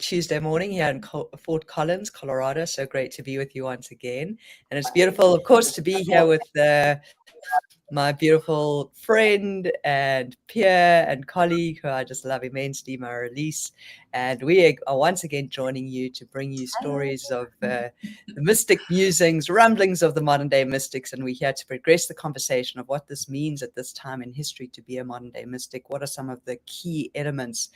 Tuesday morning here in Fort Collins, Colorado. So great to be with you once again. And it's beautiful, of course, to be here with my beautiful friend and peer and colleague who I just love immensely, Mara-Lise. And we are once again joining you to bring you stories of the mystic musings, rumblings of the modern day mystics. And we're here to progress the conversation of what this means at this time in history to be a modern day mystic. What are some of the key elements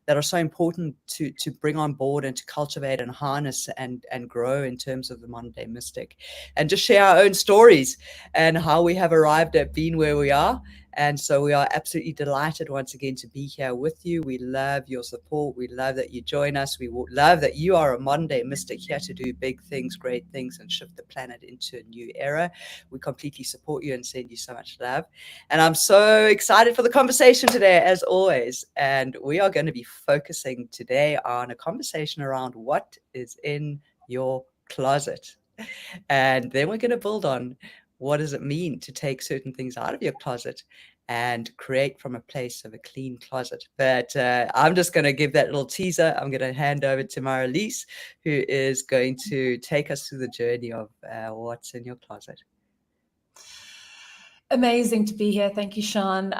that are so important to bring on board and to cultivate and harness and grow in terms of the modern day mystic, and just share our own stories and how we have arrived at being where we are. And so we are absolutely delighted once again to be here with you. We love your support. We love that you join us. We love that you are a modern day mystic here to do big things, great things, and shift the planet into a new era. We completely support you and send you so much love. And I'm so excited for the conversation today, as always. And we are going to be focusing today on a conversation around what is in your closet. And then we're going to build on what does it mean to take certain things out of your closet and create from a place of a clean closet. But I'm just going to give that little teaser. I'm going to hand over to Mara-Lise, who is going to take us through the journey of what's in your closet. Amazing to be here. Thank you, Sean.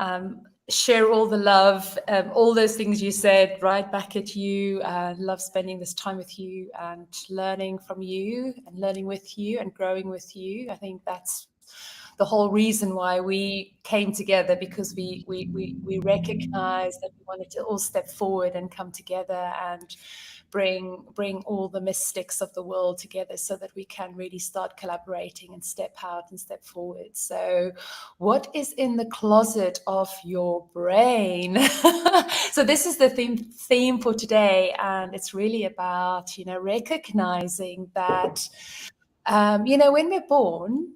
Share all the love, all those things you said, right back at you. Love spending this time with you and learning from you and learning with you and growing with you. I think that's the whole reason why we came together, because we recognized that we wanted to all step forward and come together and bring all the mystics of the world together so that we can really start collaborating and step out and step forward. So what is in the closet of your brain? So this is the theme for today, and it's really about, recognizing that, when we're born,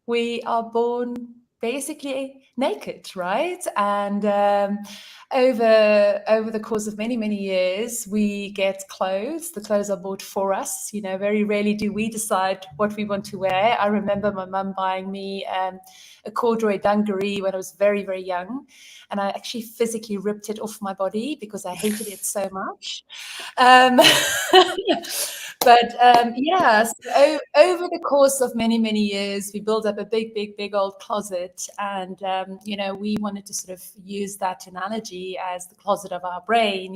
we are born basically naked, right? And over the course of many, many years, we get clothes. The clothes are bought for us. Very rarely do we decide what we want to wear. I remember my mum buying me a corduroy dungaree when I was very, very young. And I actually physically ripped it off my body because I hated it so much. But so over the course of many, many years, we built up a big, big, big old closet. And, we wanted to sort of use that analogy as the closet of our brain,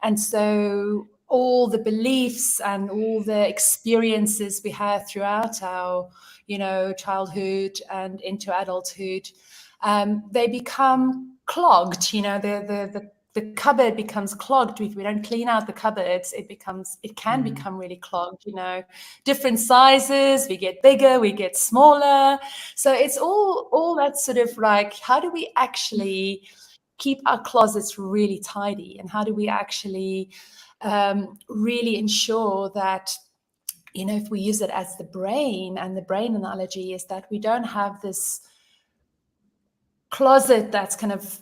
and so all the beliefs and all the experiences we have throughout our, childhood and into adulthood, they become clogged. The cupboard becomes clogged. If we don't clean out the cupboards, it can become really clogged, different sizes, we get bigger, we get smaller. So it's all that sort of like, how do we actually keep our closets really tidy? And how do we actually really ensure that, if we use it as the brain, and the brain analogy is that we don't have this closet that's kind of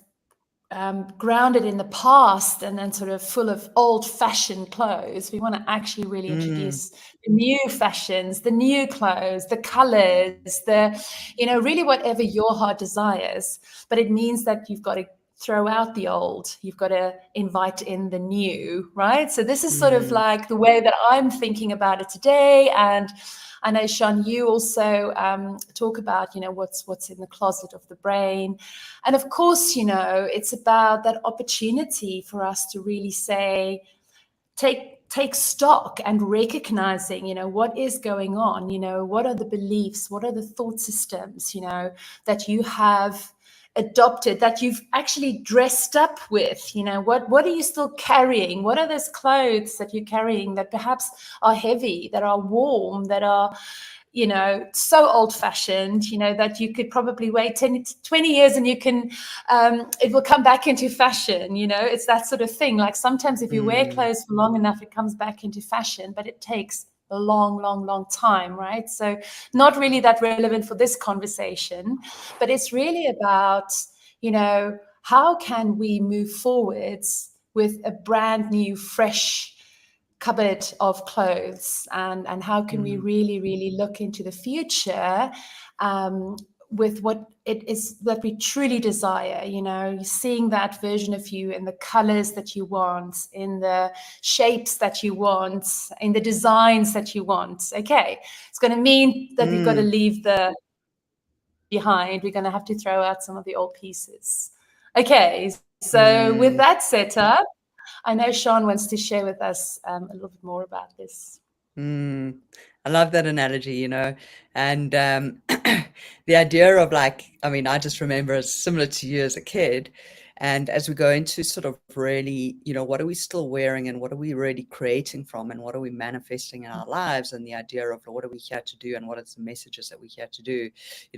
grounded in the past and then sort of full of old-fashioned clothes. We want to actually really introduce the new fashions, the new clothes, the colors, really whatever your heart desires. But it means that you've got to throw out the old. You've got to invite in the new, right? So this is sort of like the way that I'm thinking about it today. And I know, Sean, you also talk about, what's in the closet of the brain. And of course, it's about that opportunity for us to really say, take stock and recognizing, what is going on, what are the beliefs, what are the thought systems, that you have adopted, that you've actually dressed up with, what are you still carrying? What are those clothes that you're carrying that perhaps are heavy, that are warm, that are, so old-fashioned, that you could probably wait 10 to 20 years and you can, it will come back into fashion, it's that sort of thing. Like sometimes if you wear clothes for long enough, it comes back into fashion, but it takes a long, long, long time, right? So not really that relevant for this conversation, but it's really about, how can we move forwards with a brand new, fresh cupboard of clothes, and how can we really, really look into the future with what it is that we truly desire, seeing that version of you in the colors that you want, in the shapes that you want, in the designs that you want. Okay, it's going to mean that we've got to leave the behind. We're going to have to throw out some of the old pieces. Okay, so with that setup, I know Sean wants to share with us a little bit more about this. I love that analogy, and the idea of I just remember it's similar to you as a kid. And as we go into sort of really, what are we still wearing and what are we really creating from and what are we manifesting in our lives, and the idea of what are we here to do and what are the messages that we're here to do.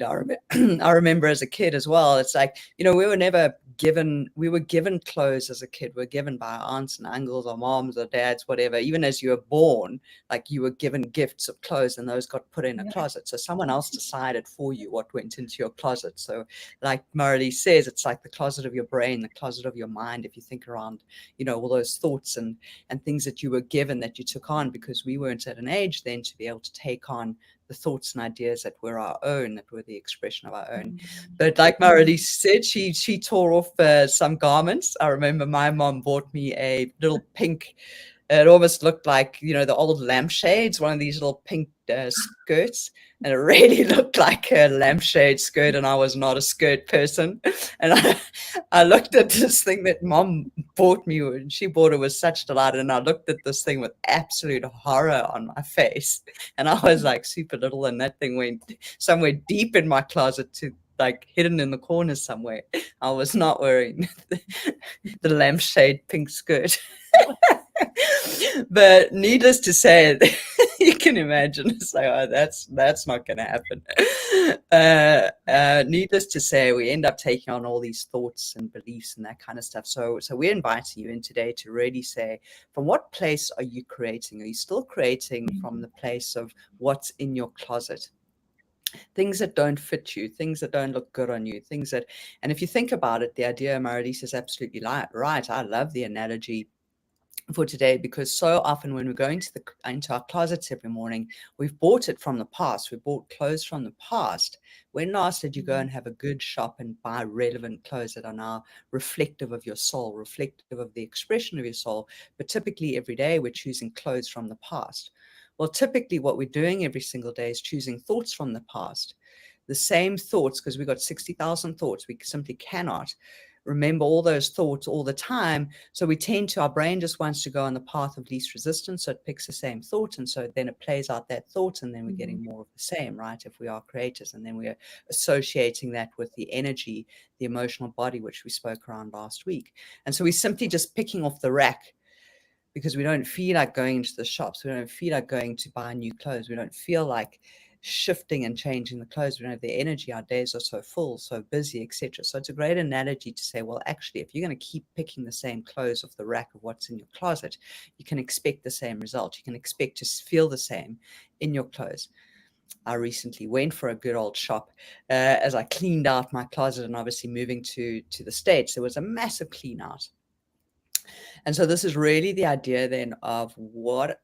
I remember as a kid as well, it's like, we were given clothes as a kid. We were given by our aunts and uncles or moms or dads, whatever. Even as you were born, like you were given gifts of clothes and those got put in a closet. So someone else decided for you what went into your closet. So like Marilee says, it's like the closet of your brain, the closet of your mind. If you think around, all those thoughts and things that you were given that you took on, because we weren't at an age then to be able to take on the thoughts and ideas that were our own, that were the expression of our own. But like Marilee said, she tore off some garments. I remember my mom bought me a little pink, it almost looked like, the old lampshades, one of these little pink skirts. And it really looked like a lampshade skirt, and I was not a skirt person. And I looked at this thing that Mom bought me, and she bought it with such delight. And I looked at this thing with absolute horror on my face. And I was like super little, and that thing went somewhere deep in my closet to like hidden in the corner somewhere. I was not wearing the lampshade pink skirt. But needless to say, you can imagine it's like, oh, that's not going to happen. Needless to say, we end up taking on all these thoughts and beliefs and that kind of stuff. So we're inviting you in today to really say, from what place are you creating? Are you still creating from the place of what's in your closet? Things that don't fit you, things that don't look good on you, and if you think about it, the idea Marilee is absolutely right. I love the analogy for today, because so often when we're going into our closets every morning, we've bought it from the past. We bought clothes from the past. When last did you go and have a good shop and buy relevant clothes that are now reflective of your soul, reflective of the expression of your soul? But typically every day we're choosing clothes from the past. Well, typically what we're doing every single day is choosing thoughts from the past. The same thoughts, because we've got 60,000 thoughts. We simply cannot remember all those thoughts all the time. So our brain just wants to go on the path of least resistance. So it picks the same thought. And so then it plays out that thought, and then we're getting more of the same, right? If we are creators, and then we're associating that with the energy, the emotional body, which we spoke around last week. And so we're simply just picking off the rack, because we don't feel like going into the shops. We don't feel like going to buy new clothes. We don't feel like shifting and changing the clothes. We don't have the energy. Our days are so full, so busy, etc. So it's a great analogy to say, well, actually, if you're going to keep picking the same clothes off the rack of what's in your closet, you can expect the same result. You can expect to feel the same in your clothes. I recently went for a good old shop as I cleaned out my closet, and obviously moving to the States, there was a massive clean out. And so this is really the idea then of what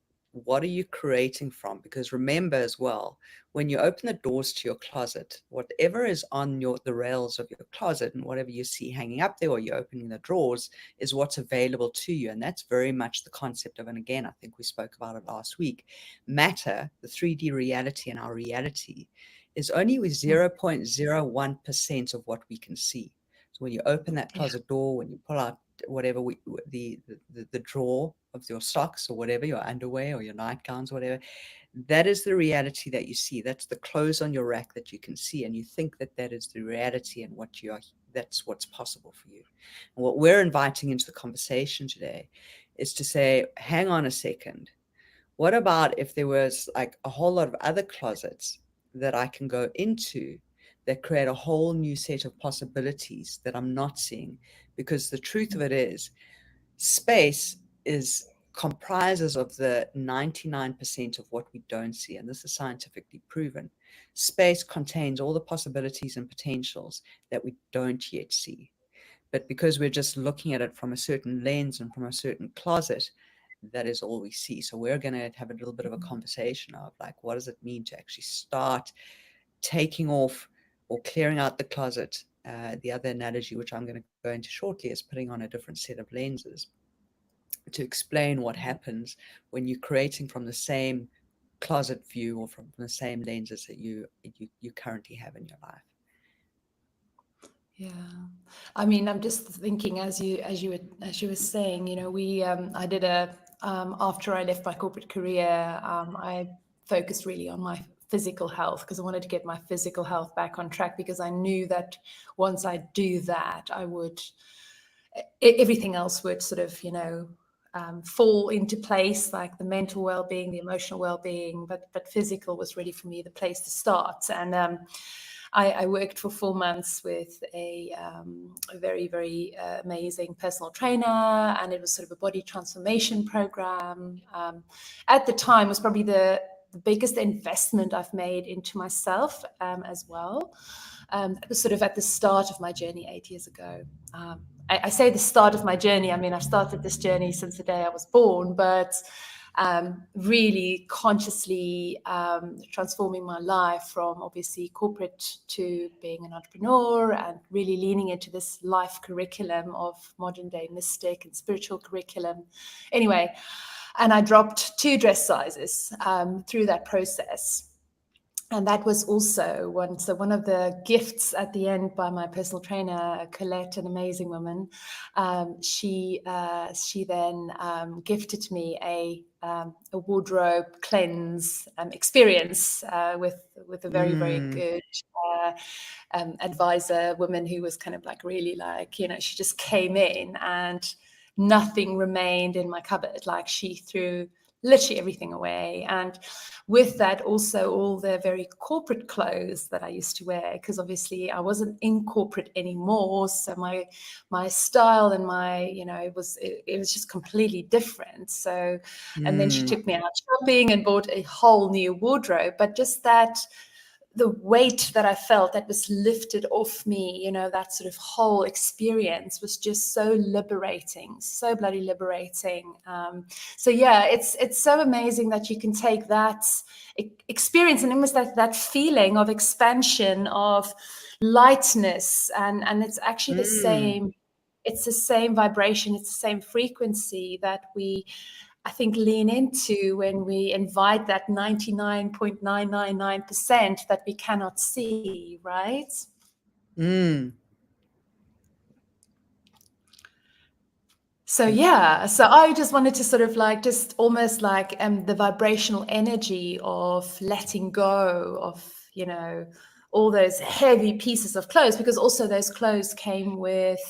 are you creating from? Because remember as well, when you open the doors to your closet, whatever is on the rails of your closet and whatever you see hanging up there, or you're opening the drawers, is what's available to you. And that's very much the concept of, and again, I think we spoke about it last week, matter, the 3D reality, and our reality is only with 0.01% of what we can see. So when you open that closet door, when you pull out whatever the drawer of your socks or whatever, your underwear or your nightgowns, whatever, that is the reality that you see. That's the clothes on your rack that you can see, and you think that is the reality, and that's what's possible for you. And what we're inviting into the conversation today is to say, hang on a second, what about if there was like a whole lot of other closets that I can go into that create a whole new set of possibilities that I'm not seeing? Because the truth of it is, space comprises of the 99% of what we don't see, and this is scientifically proven. Space contains all the possibilities and potentials that we don't yet see. But because we're just looking at it from a certain lens and from a certain closet, that is all we see. So we're going to have a little bit of a conversation of like, what does it mean to actually start taking off or clearing out the closet. The other analogy, which I'm going to go into shortly, is putting on a different set of lenses to explain what happens when you're creating from the same closet view or from the same lenses that you currently have in your life. Yeah, I mean, I'm just thinking as you were saying, you know, I did after I left my corporate career, I focused really on my physical health because I wanted to get my physical health back on track, because I knew that once I do that, everything else would sort of, you know, fall into place, like the mental well-being, the emotional well-being, but physical was really for me the place to start. And I worked for 4 months with a very, very amazing personal trainer, and it was sort of a body transformation program. At the time, it was probably the biggest investment I've made into myself as well. It was sort of at the start of my journey 8 years ago. I say the start of my journey. I mean, I've started this journey since the day I was born, but really consciously transforming my life from obviously corporate to being an entrepreneur, and really leaning into this life curriculum of modern day mystic and spiritual curriculum. Anyway, and I dropped 2 dress sizes through that process. And that was also one of the gifts at the end by my personal trainer, Colette, an amazing woman. She then gifted me a wardrobe cleanse experience with a very, very good advisor woman who was kind of like really like, you know, she just came in and nothing remained in my cupboard. Like, she threw literally everything away. And with that, also all the very corporate clothes that I used to wear, because obviously I wasn't in corporate anymore. So my style and my, you know, it was just completely different. So, and then she took me out shopping and bought a whole new wardrobe. But just that, the weight that I felt that was lifted off me, you know, that sort of whole experience was just so liberating, so bloody liberating. So yeah, it's so amazing that you can take that experience and almost that feeling of expansion, of lightness, and it's actually the same. It's the same vibration. It's the same frequency that we, I think, lean into when we invite that 99.999% that we cannot see, right? So yeah, so I just wanted to sort of like just almost like the vibrational energy of letting go of, you know, all those heavy pieces of clothes, because also those clothes came with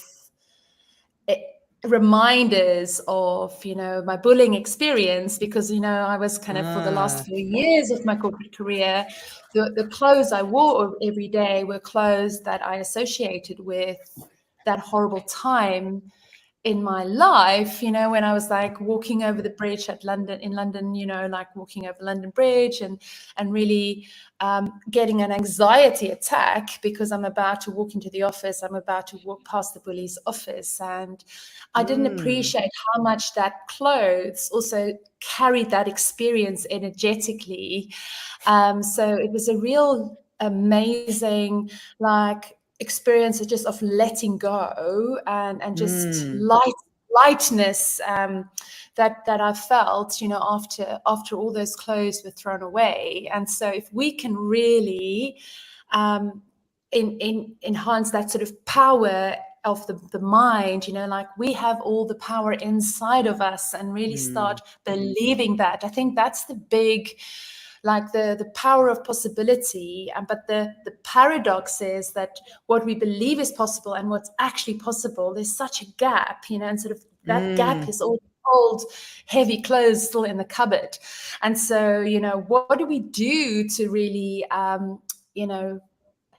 reminders of, you know, my bullying experience, because, you know, I was kind of for the last few years of my corporate career, the clothes I wore every day were clothes that I associated with that horrible time in my life, you know, when I was like walking over the bridge in London, you know, like walking over London Bridge and really getting an anxiety attack because I'm about to walk into the office. I'm about to walk past the bully's office. And I didn't appreciate how much that clothes also carried that experience energetically. So it was a real amazing, like, experience just of letting go and just lightness that I felt, you know, after all those clothes were thrown away. And so if we can really enhance that sort of power of the mind, you know, like we have all the power inside of us, and really start believing that. I think that's the big, like the power of possibility. But the paradox is that what we believe is possible and what's actually possible, there's such a gap, you know, and sort of that gap is all old heavy clothes still in the cupboard. And so, you know, what do we do to really you know,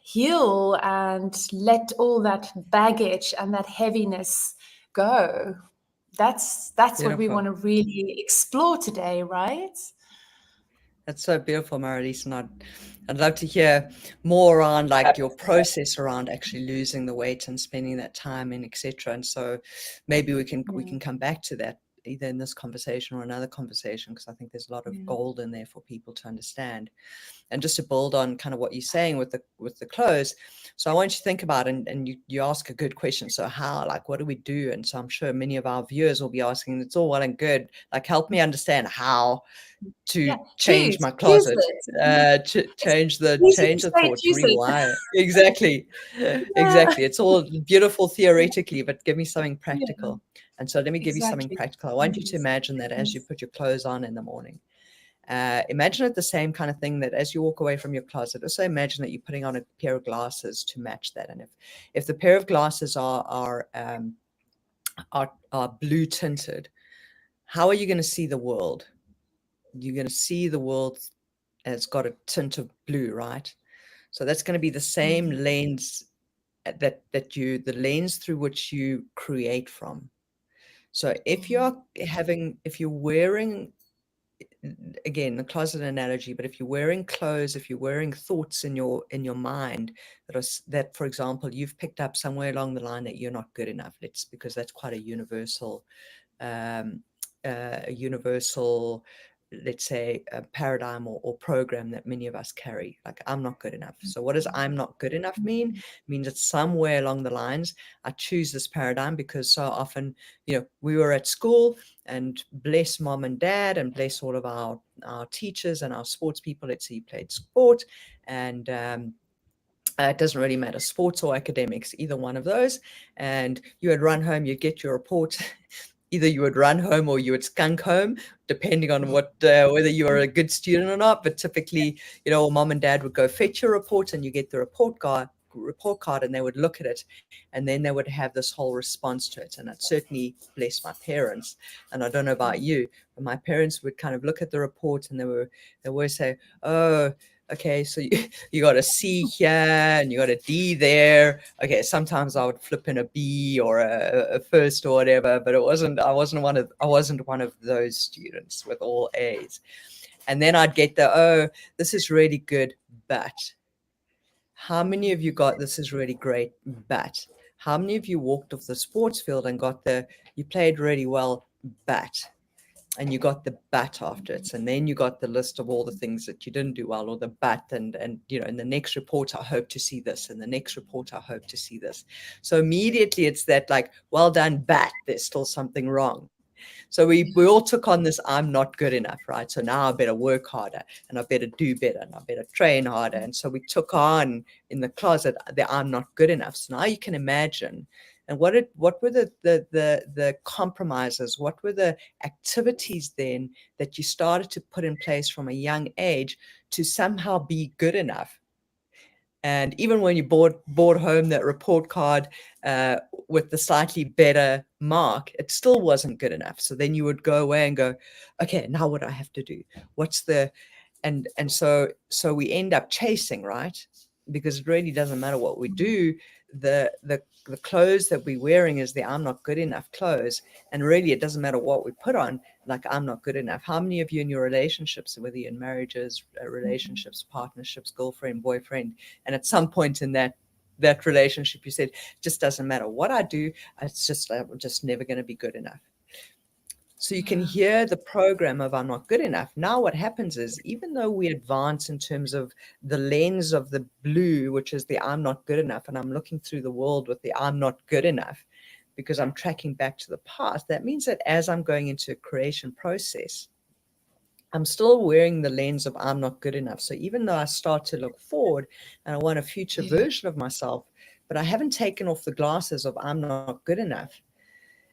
heal and let all that baggage and that heaviness go? That's what we want to really explore today, right? That's so beautiful, Marilise, and I'd love to hear more around like your process around actually losing the weight and spending that time and etc. And so maybe we can come back to that either in this conversation or another conversation, because I think there's a lot of gold in there for people to understand. And just to build on kind of what you're saying with the clothes, so I want you to think about it, and you ask a good question. So how, like, what do we do? And so I'm sure many of our viewers will be asking, it's all well and good, like, help me understand how to change my closet, change the thoughts, rewire. Exactly. Exactly. It's all beautiful theoretically, but give me something practical. And so let me give you something practical. I want you to imagine that as you put your clothes on in the morning, imagine it the same kind of thing, that as you walk away from your closet, also imagine that you're putting on a pair of glasses to match that. And if the pair of glasses are blue tinted, how are you going to see the world? You're going to see the world as got a tint of blue, right? So that's going to be the same lens the lens through which you create from. So if you're wearing, again, the closet analogy, but if you're wearing clothes, if you're wearing thoughts in your mind that, for example, you've picked up somewhere along the line that you're not good enough, because that's quite a universal, let's say, a paradigm or program that many of us carry, like, I'm not good enough. So what does I'm not good enough mean? It means that somewhere along the lines, I choose this paradigm because so often, we were at school, and bless mom and dad, and bless all of our teachers and our sports people. Let's say you played sport, and it doesn't really matter, sports or academics, either one of those. And you would run home, you'd get your report. Either you would run home or you would skunk home, depending on whether you were a good student or not. But typically, mom and dad would go fetch your report, and you get the report card, and they would look at it, and then they would have this whole response to it. And I'd certainly bless my parents, and I don't know about you, but my parents would kind of look at the report, and they would say, oh, okay, so you got a C here and you got a D there. Okay, sometimes I would flip in a B or a first or whatever, but I wasn't one of those students with all A's. And then I'd get this is really good, but how many of you got this is really great, but how many of you walked off the sports field and got you played really well, but, and you got the but after it, and then you got the list of all the things that you didn't do well, or the but, and in the next report I hope to see this, and the next report I hope to see this. So immediately it's that, like, well done, but there's still something wrong. So we all took on this I'm not good enough, right? So now I better work harder, and I better do better, and I better train harder. And so we took on in the closet the I'm not good enough. So now you can imagine. And what were the compromises? What were the activities then that you started to put in place from a young age to somehow be good enough? And even when you brought home that report card with the slightly better mark, it still wasn't good enough. So then you would go away and go, okay, now what do I have to do? And so we end up chasing, right? Because it really doesn't matter what we do. The clothes that we're wearing is the I'm not good enough clothes. And really, it doesn't matter what we put on, like, I'm not good enough. How many of you in your relationships, whether you're in marriages, relationships, partnerships, girlfriend, boyfriend, and at some point in that relationship, you said, it just doesn't matter what I do, I'm just never going to be good enough. So you can hear the program of I'm not good enough. Now what happens is, even though we advance in terms of the lens of the blue, which is the I'm not good enough, and I'm looking through the world with the I'm not good enough, because I'm tracking back to the past, that means that as I'm going into a creation process, I'm still wearing the lens of I'm not good enough. So even though I start to look forward and I want a future version of myself, but I haven't taken off the glasses of I'm not good enough.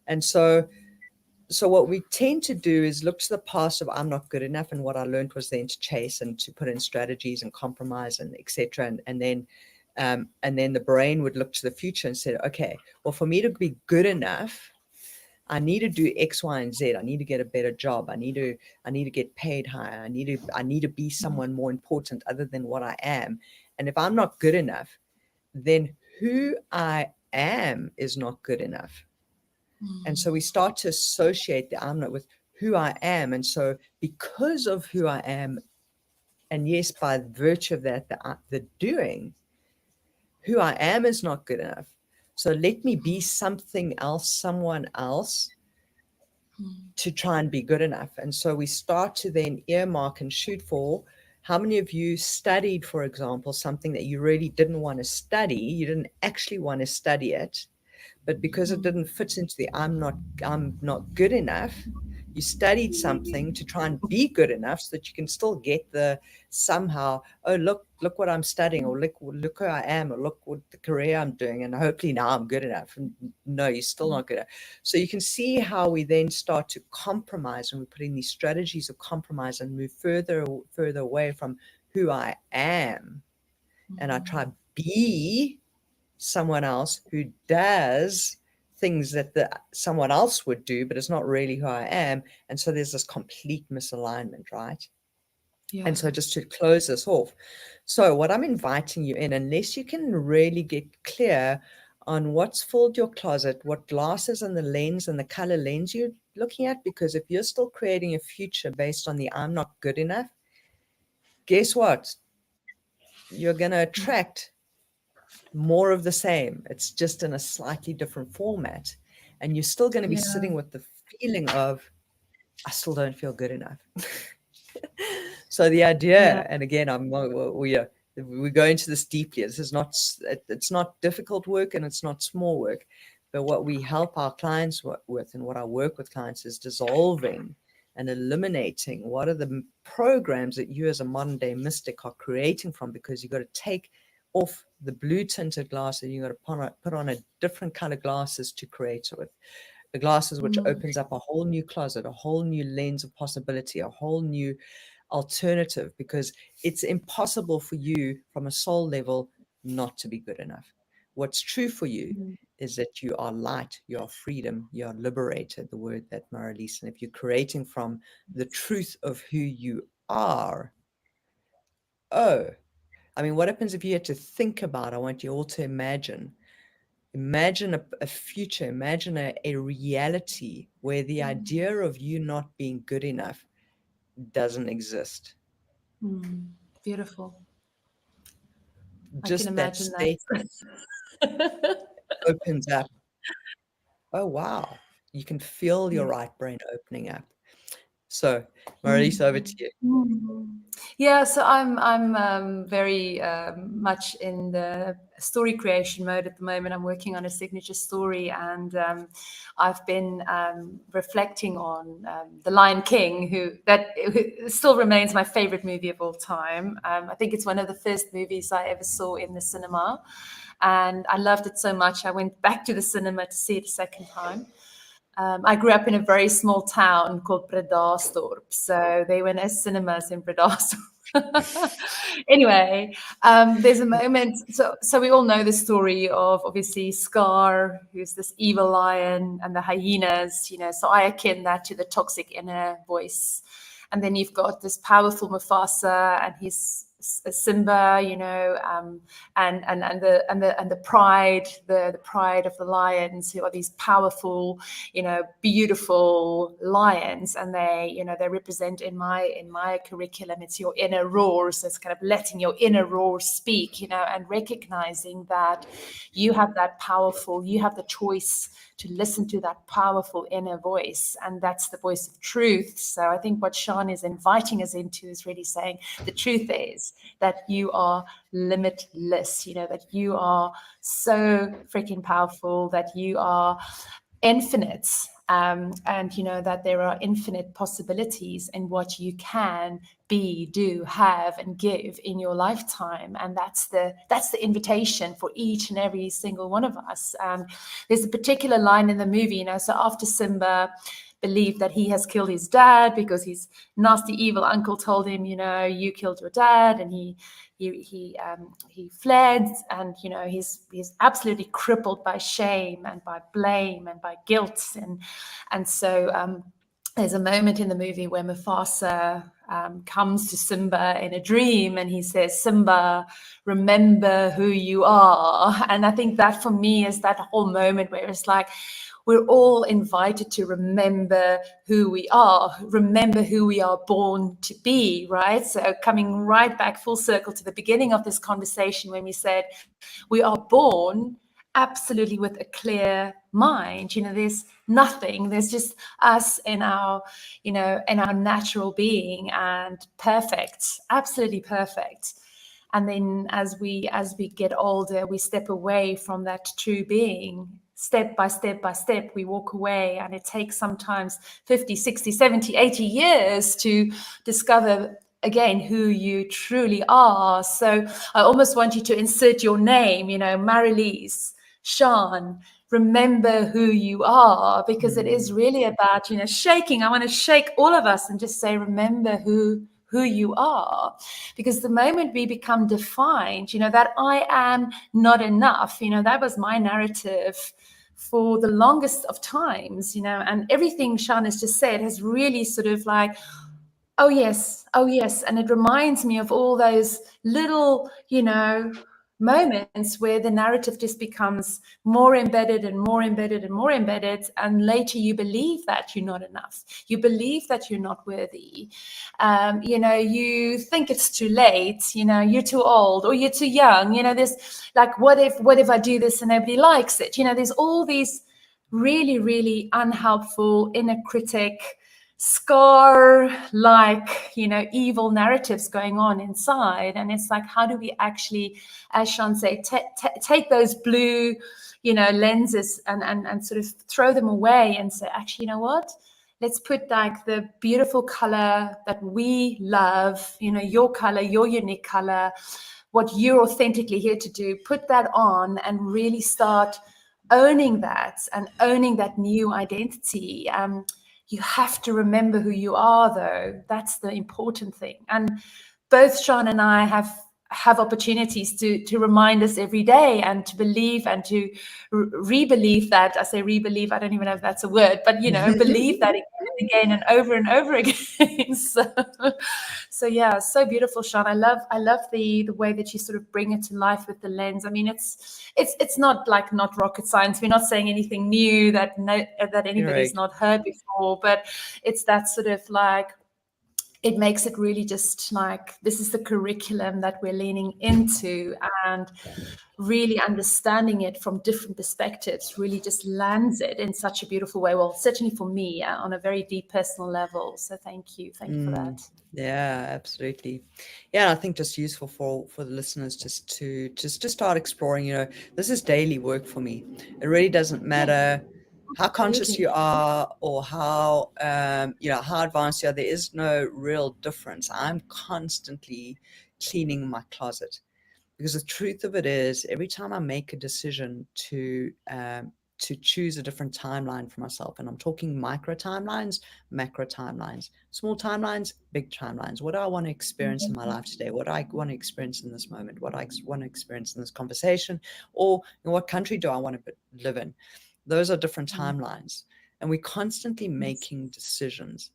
And so what we tend to do is look to the past of I'm not good enough, and what I learned was then to chase and to put in strategies and compromise and etc. And then the brain would look to the future and say, okay, well, for me to be good enough, I need to do X, Y, and Z. I need to get a better job. I need to get paid higher. I need to be someone more important other than what I am. And if I'm not good enough, then who I am is not good enough. And so we start to associate the I'm not with who I am. And so because of who I am, and yes, by virtue of that, the doing, who I am is not good enough. So let me be something else, someone else, to try and be good enough. And so we start to then earmark and shoot for, how many of you studied, for example, something that you really didn't want to study? You didn't actually want to study it, but because it didn't fit into the I'm not good enough, you studied something to try and be good enough so that you can still get the somehow, oh, look what I'm studying, or look who I am, or look what the career I'm doing, and hopefully now I'm good enough. And no, you're still not good enough. So you can see how we then start to compromise, and we put in these strategies of compromise and move further away from who I am, and I try be someone else who does things that someone else would do, but it's not really who I am. And so there's this complete misalignment, right? Yeah. And so just to close this off, so what I'm inviting you in, unless you can really get clear on what's filled your closet, what glasses and the lens and the color lens you're looking at, because if you're still creating a future based on the I'm not good enough, guess what? You're going to attract more of the same. It's just in a slightly different format. And you're still going to be sitting with the feeling of, I still don't feel good enough. So the idea, and again, we go into this deeply. This is not, it's not difficult work, and it's not small work. But what we help our clients with, and what I work with clients, is dissolving and eliminating what are the programs that you as a modern day mystic are creating from, because you've got to take off the blue tinted glasses, you got to put on a different color glasses to create with the glasses, which opens up a whole new closet, a whole new lens of possibility, a whole new alternative, because it's impossible for you from a soul level not to be good enough. What's true for you is that you are light, you are freedom, you are liberated, the word that Maralise, and if you're creating from the truth of who you are, I mean, what happens if you had to think about, I want you all to imagine a future, imagine a reality where the idea of you not being good enough doesn't exist. Beautiful. Just I can that statement opens up. Oh, wow. You can feel your right brain opening up. So, Maralise, over to you. Yeah, so I'm very much in the story creation mode at the moment. I'm working on a signature story, and I've been reflecting on The Lion King, who still remains my favorite movie of all time. I think it's one of the first movies I ever saw in the cinema, and I loved it so much I went back to the cinema to see it a second time. I grew up in a very small town called Bredasdorp, so there were no cinemas in Bredasdorp. Anyway, there's a moment. So we all know the story of obviously Scar, who's this evil lion, and the hyenas. So I akin that to the toxic inner voice, and then you've got this powerful Mufasa and his Simba, and the pride, the pride of the lions, who are these powerful, beautiful lions, and they represent in my curriculum, it's your inner roar. So it's kind of letting your inner roar speak, and recognizing that you have the choice to listen to that powerful inner voice, and that's the voice of truth. So I think what Sean is inviting us into is really saying the truth is that you are limitless, that you are so freaking powerful, that you are infinite, and that there are infinite possibilities in what you can be, do, have, and give in your lifetime. And that's the invitation for each and every single one of us. There's a particular line in the movie, so after Simba believed that he has killed his dad because his nasty evil uncle told him, you killed your dad, and he fled, and he's absolutely crippled by shame and by blame and by guilt, and so there's a moment in the movie where Mufasa comes to Simba in a dream, and he says, Simba, remember who you are. And I think that for me is that whole moment where it's like, we're all invited to remember who we are born to be, right? So coming right back full circle to the beginning of this conversation when we said we are born absolutely with a clear mind. There's nothing. There's just us in our, in our natural being, and perfect, absolutely perfect. And then as we get older, we step away from that true being. Step by step by step, we walk away, and it takes sometimes 50, 60, 70, 80 years to discover again who you truly are. So I almost want you to insert your name, Marilise, Sean. Remember who you are, because it is really about, shaking. I want to shake all of us and just say, remember who you are. Because the moment we become defined, that I am not enough, that was my narrative for the longest of times, and everything Sean has just said has really sort of like, oh yes. And it reminds me of all those little, moments where the narrative just becomes more embedded and more embedded and more embedded. And later you believe that you're not enough. You believe that you're not worthy. You think it's too late, you're too old, or you're too young. There's like, what if I do this and nobody likes it? There's all these really, really unhelpful inner critic, scar like evil narratives going on inside. And it's like, how do we actually, as Sean said, take those blue lenses and sort of throw them away and say, actually, you know what, let's put like the beautiful color that we love, your color, your unique color, what you're authentically here to do, put that on and really start owning that and owning that new identity. You have to remember who you are, though. That's the important thing. And both Sean and I have opportunities to remind us every day, and to believe and to re-believe that. I say re-believe, I don't even know if that's a word, but believe that again and over again. So yeah, so beautiful, Sean. I love the way that you sort of bring it to life with the lens. I mean, it's not rocket science. We're not saying anything new that anybody's not heard before, but it's that sort of like, it makes it really just like, this is the curriculum that we're leaning into, and really understanding it from different perspectives really just lands it in such a beautiful way. Well, certainly for me, on a very deep personal level. So thank you for that. Yeah, absolutely. Yeah, I think just useful for the listeners just to start exploring. This is daily work for me. It really doesn't matter how conscious you are, or how how advanced you are. There is no real difference. I'm constantly cleaning my closet, because the truth of it is, every time I make a decision to choose a different timeline for myself, and I'm talking micro timelines, macro timelines, small timelines, big timelines. What do I want to experience in my life today? What do I want to experience in this moment? What do I want to experience in this conversation? Or in what country do I want to live in? Those are different timelines, and we're constantly making decisions.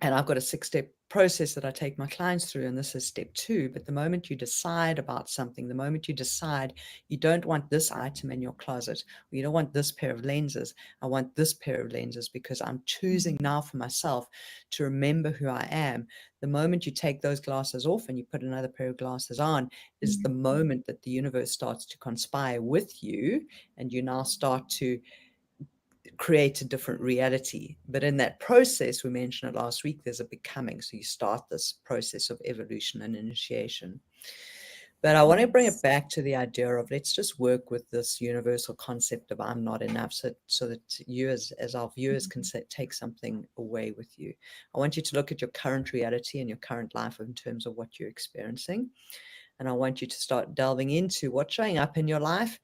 And I've got a 6-step process that I take my clients through, and this is step 2. But the moment you decide about something, the moment you decide you don't want this item in your closet, or you don't want this pair of lenses, I want this pair of lenses, because I'm choosing now for myself to remember who I am. The moment you take those glasses off and you put another pair of glasses on is the moment that the universe starts to conspire with you, and you now start to create a different reality. But in that process, we mentioned it last week, there's a becoming. So you start this process of evolution and initiation. But I want to bring it back to the idea of, let's just work with this universal concept of I'm not enough, so that you as our viewers can take something away with you. I want you to look at your current reality and your current life in terms of what you're experiencing. And I want you to start delving into what's showing up in your life,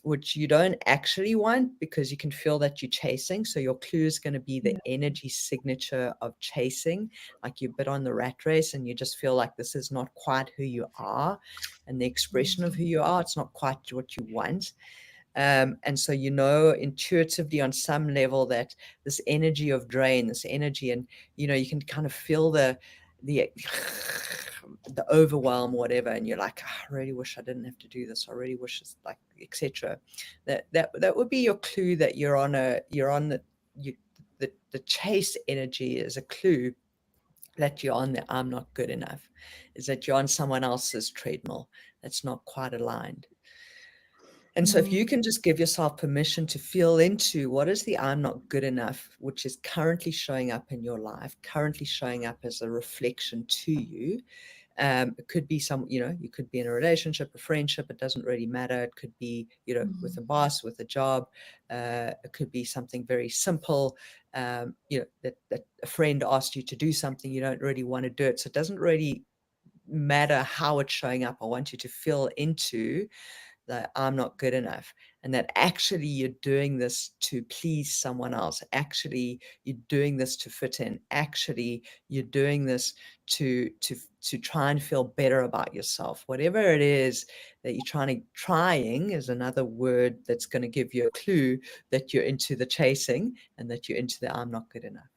which you don't actually want, because you can feel that you're chasing. So your clue is going to be the energy signature of chasing, like you're a bit on the rat race and you just feel like this is not quite who you are, and the expression of who you are, it's not quite what you want. And so, intuitively on some level, that this energy of drain, this energy, and, you can kind of feel the overwhelm, whatever, and you're like, I really wish I didn't have to do this. I really wish it's like, etc. That would be your clue that you're on the chase energy is a clue that you're on the I'm not good enough, is that you're on someone else's treadmill that's not quite aligned. And so if you can just give yourself permission to feel into what is the I'm not good enough, which is currently showing up in your life, currently showing up as a reflection to you. It could be you could be in a relationship, a friendship, it doesn't really matter. It could be, with a boss, with a job. It could be something very simple, that a friend asked you to do something, you don't really want to do it. So it doesn't really matter how it's showing up. I want you to feel into that I'm not good enough, and that actually you're doing this to please someone else. Actually, you're doing this to fit in. Actually, you're doing this to try and feel better about yourself. Whatever it is that you're trying is another word that's going to give you a clue that you're into the chasing and that you're into the I'm not good enough.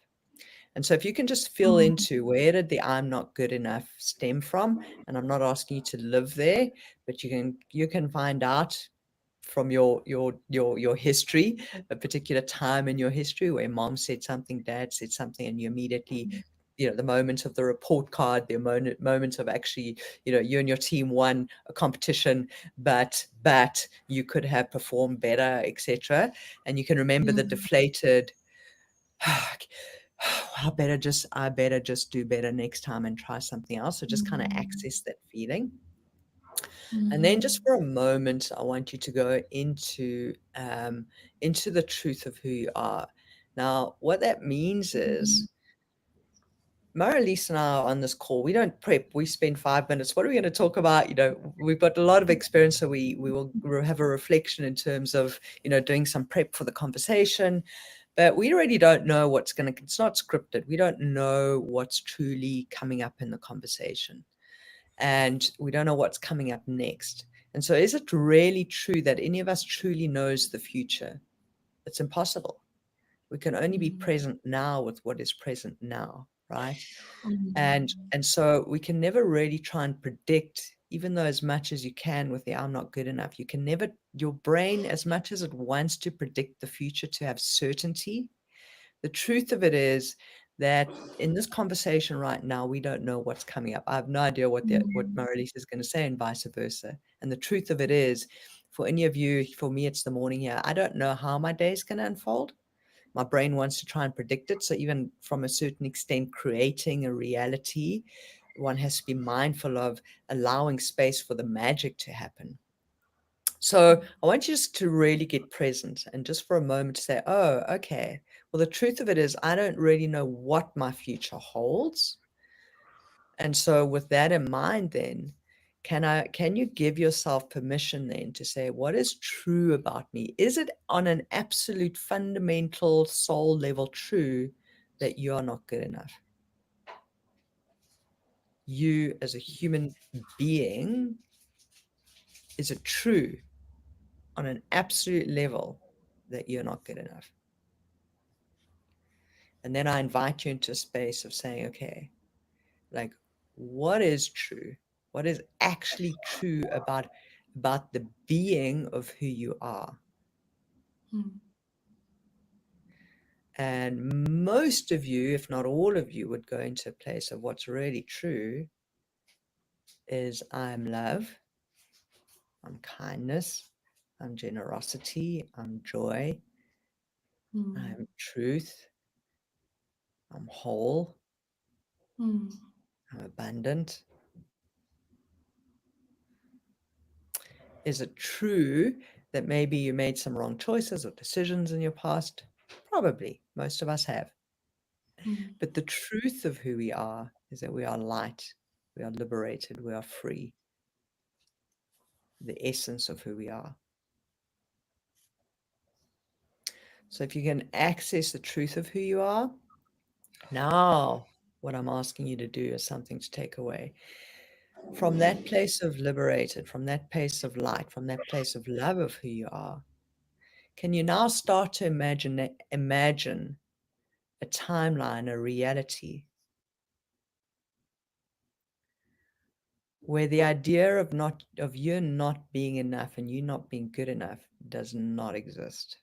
And so if you can just feel into where did the I'm not good enough stem from, and I'm not asking you to live there, but you can find out from your history, a particular time in your history where mom said something, dad said something, and you immediately, the moment of the report card, the moment of actually, you and your team won a competition, but you could have performed better, etc. And you can remember the deflated, I better just do better next time and try something else. So just kind of access that feeling. And then just for a moment, I want you to go into the truth of who you are. Now, what that means is, Mara-Lisa and I are on this call. We don't prep. We spend 5 minutes. What are we going to talk about? We've got a lot of experience, so we will have a reflection in terms of, doing some prep for the conversation. But we really don't know it's not scripted. We don't know what's truly coming up in the conversation. And we don't know what's coming up next. And so is it really true that any of us truly knows the future? It's impossible. We can only be present now with what is present now, right? And so we can never really try and predict, even though as much as you can with the I'm not good enough, you can never, your brain, as much as it wants to predict the future, to have certainty, the truth of it is that in this conversation right now, we don't know what's coming up. I have no idea what Mara-Lisa is going to say, and vice versa. And the truth of it is, for any of you, for me, it's the morning here. I don't know how my day is going to unfold. My brain wants to try and predict it. So even from a certain extent, creating a reality, one has to be mindful of allowing space for the magic to happen. So I want you just to really get present and just for a moment say, oh, okay. Well, the truth of it is I don't really know what my future holds. And so with that in mind, then, can you give yourself permission then to say, what is true about me? Is it on an absolute fundamental soul level true that you are not good enough? You as a human being, is it true on an absolute level that you're not good enough? And then I invite you into a space of saying, okay, like, what is true? What is actually true about the being of who you are? And most of you, if not all of you, would go into a place of what's really true is I'm love, I'm kindness, I'm generosity, I'm joy, I'm truth, I'm whole, I'm abundant. Is it true that maybe you made some wrong choices or decisions in your past? Probably. Most of us have. But the truth of who we are is that we are light, we are liberated, we are free. The essence of who we are. So if you can access the truth of who you are, now what I'm asking you to do is something to take away. From that place of liberated, from that place of light, from that place of love of who you are, can you now start to imagine a timeline, a reality where the idea of you not being enough and you not being good enough does not exist?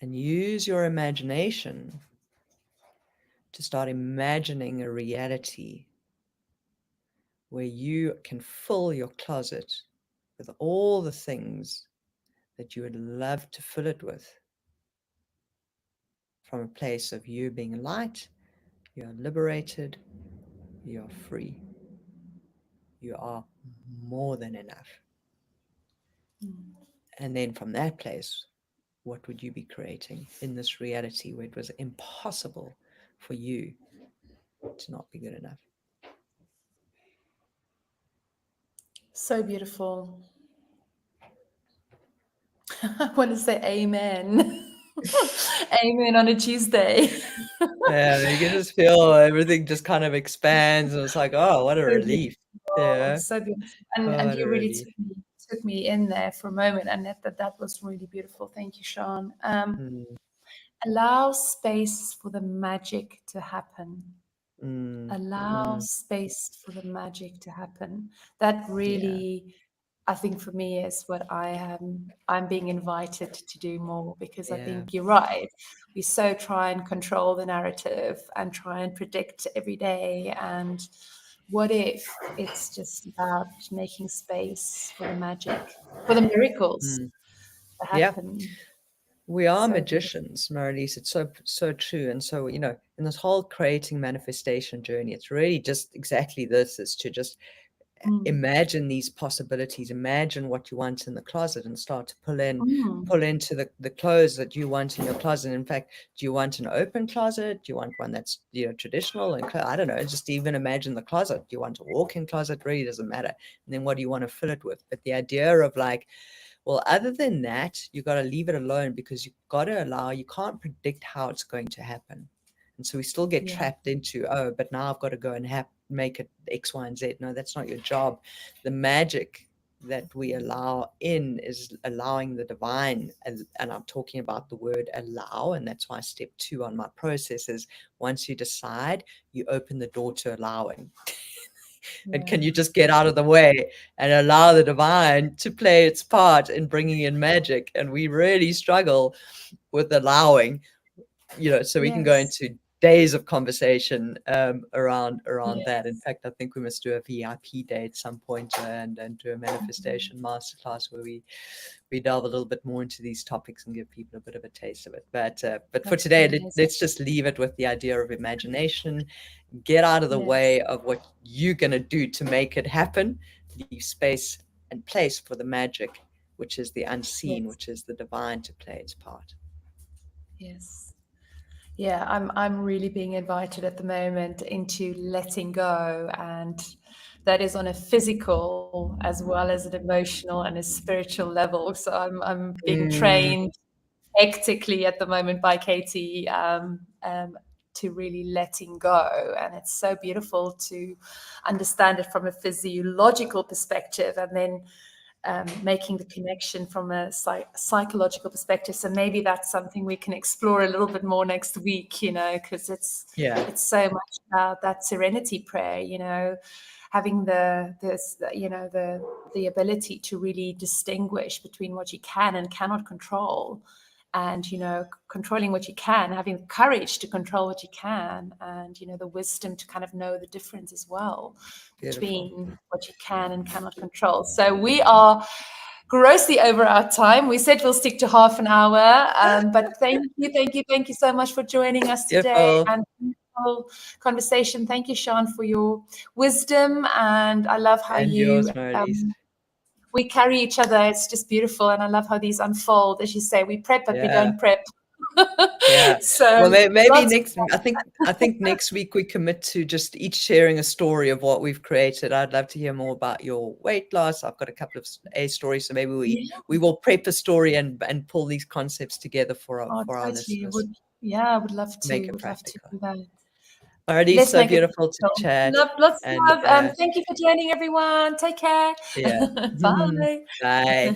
And use your imagination to start imagining a reality where you can fill your closet with all the things that you would love to fill it with, from a place of you being light, you are liberated, you are free, you are more than enough. And then from that place, what would you be creating in this reality where it was impossible for you to not be good enough? So beautiful. I want to say amen. Amen on a Tuesday. Yeah, you can just feel everything just kind of expands, and it's like, oh, what a relief. Yeah. So beautiful. Oh, And what a you really relief. took me in there for a moment, and that was really beautiful. Thank you, Sean. Allow space for the magic to happen. Allow space for the magic to happen. That really, I think for me, is what I'm being invited to do more, because I think you're right. We so try and control the narrative and try and predict every day. And what if it's just about making space for the magic, for the miracles to happen? We are So magicians, Marlies. It's so true. And so, in this whole creating manifestation journey, it's really just exactly this, is to just imagine these possibilities, imagine what you want in the closet, and start to pull into the clothes that you want in your closet. In fact, do you want an open closet? Do you want one that's traditional? And I don't know, just even imagine the closet. Do you want a walk-in closet? Really doesn't matter. And then what do you want to fill it with? But the idea of like, well, other than that, you got to leave it alone, because you've got to allow, you can't predict how it's going to happen. And so we still get trapped into, oh, but now I've got to go and make it X, Y, and Z. No, that's not your job. The magic that we allow in is allowing the divine. And I'm talking about the word allow. And that's why step 2 on my process is, once you decide, you open the door to allowing. And can you just get out of the way and allow the divine to play its part in bringing in magic? And we really struggle with allowing, so we can go into days of conversation around that. In fact, I think we must do a VIP day at some point, and do a manifestation masterclass where we delve a little bit more into these topics and give people a bit of a taste of it. But for today, let's just leave it with the idea of imagination. Get out of the way of what you're going to do to make it happen. Leave space and place for the magic, which is the unseen, which is the divine, to play its part. Yes. Yeah, I'm really being invited at the moment into letting go, and that is on a physical as well as an emotional and a spiritual level. So I'm being trained hectically at the moment by Katie to really letting go, and it's so beautiful to understand it from a physiological perspective, and then making the connection from a psychological perspective. So maybe that's something we can explore a little bit more next week, because it's so much about that serenity prayer, having the ability to really distinguish between what you can and cannot control, and controlling what you can, having the courage to control what you can, and the wisdom to kind of know the difference as well between what you can and cannot control. So we are grossly over our time. We said we'll stick to half an hour, but thank you so much for joining us today. And conversation. Thank you, Sean, for your wisdom, and I love how we carry each other. It's just beautiful, and I love how these unfold. As you say, we prep, but we don't prep. So maybe next, I think next week we commit to just each sharing a story of what we've created. I'd love to hear more about your weight loss. I've got a couple of stories, so maybe we will prep a story and pull these concepts together for our listeners. I would love to make it practical. Do that. Alrighty, so beautiful to chat. Lots of love. Thank you for joining, everyone. Take care. Yeah. Bye. Bye.